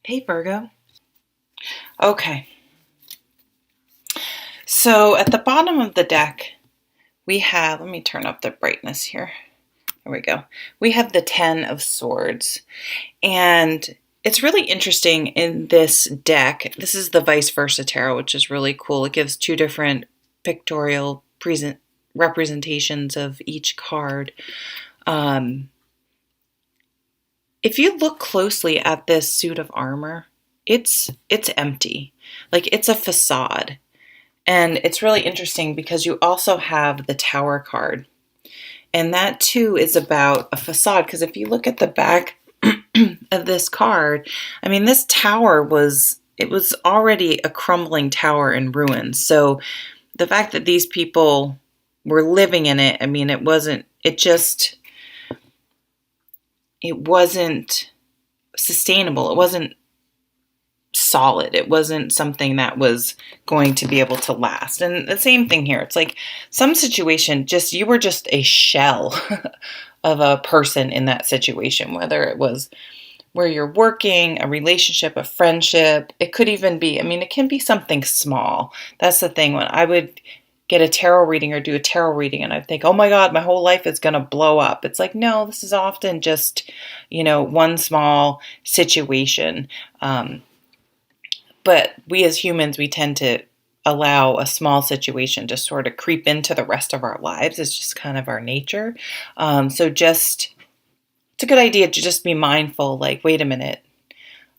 Hey, Virgo. Okay. So at the bottom of the deck, we have, let me turn up the brightness here. There we go. We have the 10 of Swords. And it's really interesting in this deck. This is the Vice Versa Tarot, which is really cool. It gives two different pictorial representations of each card. If you look closely at this suit of armor, it's empty. Like it's a facade. And it's really interesting because you also have the Tower card. And that too is about a facade. Because if you look at the back of this card, I mean, this tower was already a crumbling tower in ruins. So the fact that these people were living in it, I mean, it wasn't sustainable. It wasn't solid. It wasn't something that was going to be able to last. And the same thing here. It's like some situation, you were just a shell of a person in that situation, whether it was where you're working, a relationship, a friendship. It could even be, I mean, it can be something small. That's the thing. When I would get a tarot reading or do a tarot reading and I think, oh my God, my whole life is going to blow up. It's like, no, this is often just, one small situation. But we as humans, we tend to allow a small situation to sort of creep into the rest of our lives. It's just kind of our nature. It's a good idea to just be mindful, like, wait a minute.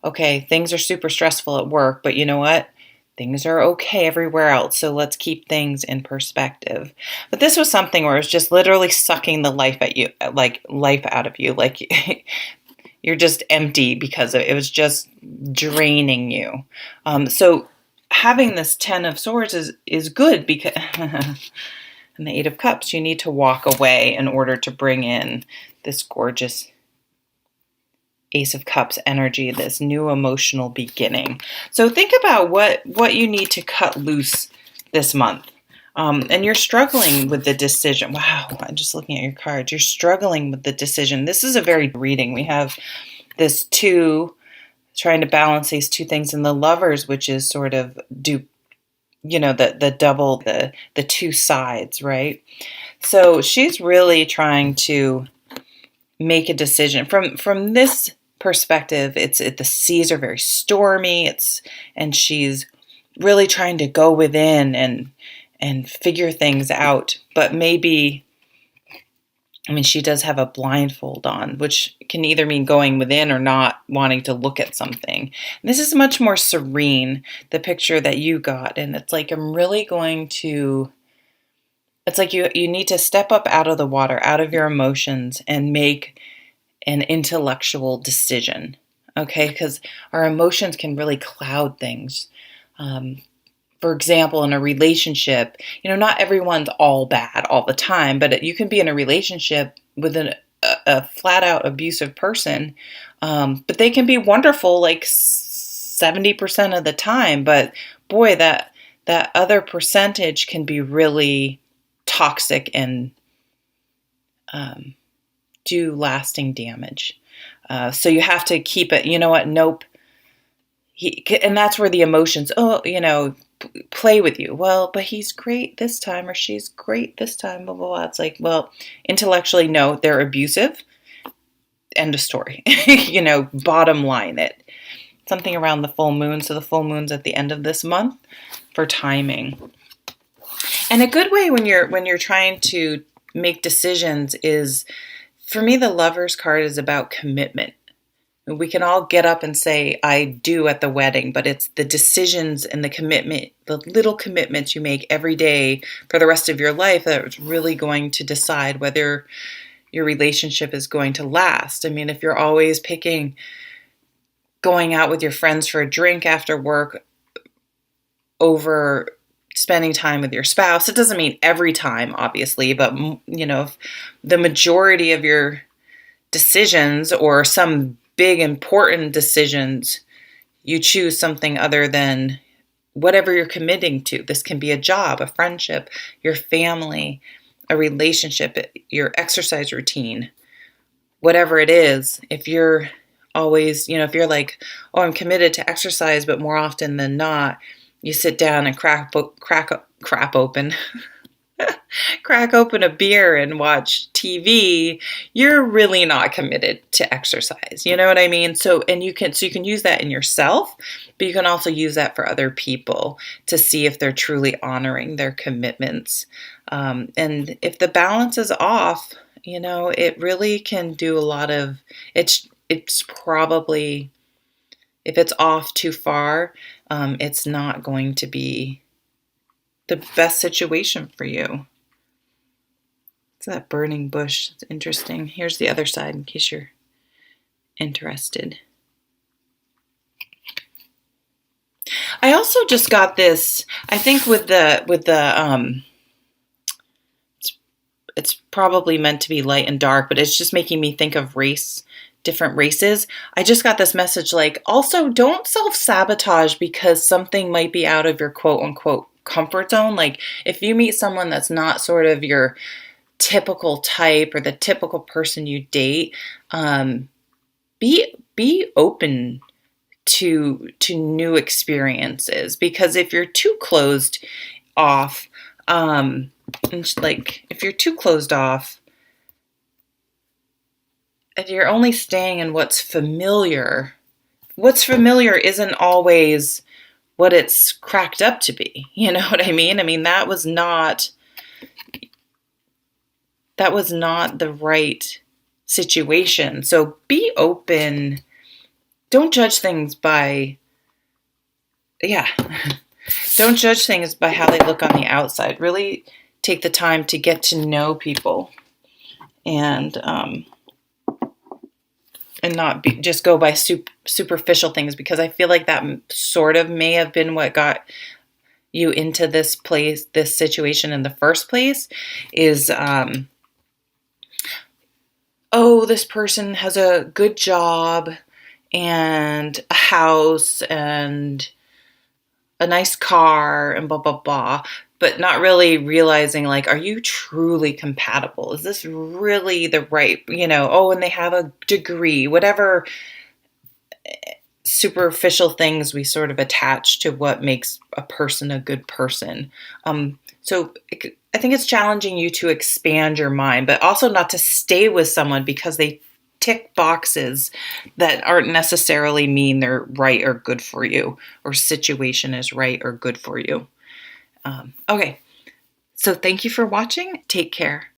Okay, things are super stressful at work, but you know what? Things are okay everywhere else. So let's keep things in perspective. But this was something where it was just literally sucking the life out of you. Like you're just empty because it was just draining you. So having this 10 of Swords is good because and the 8 of Cups, you need to walk away in order to bring in this gorgeous Ace of Cups energy, this new emotional beginning. So think about what you need to cut loose this month. And you're struggling with the decision. Wow, I'm just looking at your cards. You're struggling with the decision. This is a very reading. We have this 2 trying to balance these two things in the Lovers, which is sort of the double, the two sides, right? So she's really trying to make a decision. From this perspective, the seas are very stormy. And she's really trying to go within and figure things out. But maybe, I mean, she does have a blindfold on, which can either mean going within or not wanting to look at something. And this is much more serene, the picture that you got. And it's like, it's like you need to step up out of the water, out of your emotions, and make an intellectual decision. Okay? Because our emotions can really cloud things. For example, in a relationship, not everyone's all bad all the time, but you can be in a relationship with a flat out abusive person, but they can be wonderful like 70% of the time. But boy, that other percentage can be really toxic and do lasting damage. So you have to keep it, you know what? Nope. And that's where the emotions, play with you. Well, but he's great this time, or she's great this time, blah, blah, blah. It's like, well, intellectually, no, they're abusive. End of story. Bottom line it. Something around the full moon. So the full moon's at the end of this month for timing. And a good way when you're trying to make decisions is, for me, the Lovers card is about commitment. We can all get up and say, I do at the wedding, but it's the decisions and the commitment, the little commitments you make every day for the rest of your life that's really going to decide whether your relationship is going to last. I mean, if you're always picking going out with your friends for a drink after work over spending time with your spouse, it doesn't mean every time, obviously, but, if the majority of your decisions or some big important decisions, you choose something other than whatever you're committing to. This can be a job, a friendship, your family, a relationship, your exercise routine, whatever it is. If you're always, if you're like, oh, I'm committed to exercise, but more often than not, you sit down and crack open crack open a beer and watch TV, you're really not committed to exercise. You know what I mean? So you can use that in yourself, but you can also use that for other people to see if they're truly honoring their commitments. And if the balance is off, it really can do a lot of, it's probably, if it's off too far, it's not going to be the best situation for you. It's that burning bush. It's interesting. Here's the other side in case you're interested. I also just got this, I think with the it's probably meant to be light and dark, but it's just making me think of different races. I just got this message like, also don't self-sabotage because something might be out of your quote unquote comfort zone. Like if you meet someone that's not sort of your typical type or the typical person you date, be open to new experiences, because if you're too closed off, if you're too closed off and you're only staying in what's familiar isn't always what it's cracked up to be. You know what I mean? I mean, that was not the right situation. So be open. Don't judge things by don't judge things by how they look on the outside. Really take the time to get to know people, and not just go by superficial things, because I feel like that sort of may have been what got you into this situation in the first place, is oh, this person has a good job and a house and a nice car and blah, blah, blah, but not really realizing, like, are you truly compatible? Is this really the right, oh, and they have a degree, whatever superficial things we sort of attach to what makes a person a good person. So I think it's challenging you to expand your mind, but also not to stay with someone because they tick boxes that aren't necessarily mean they're right or good for you, or situation is right or good for you. Okay, so thank you for watching. Take care.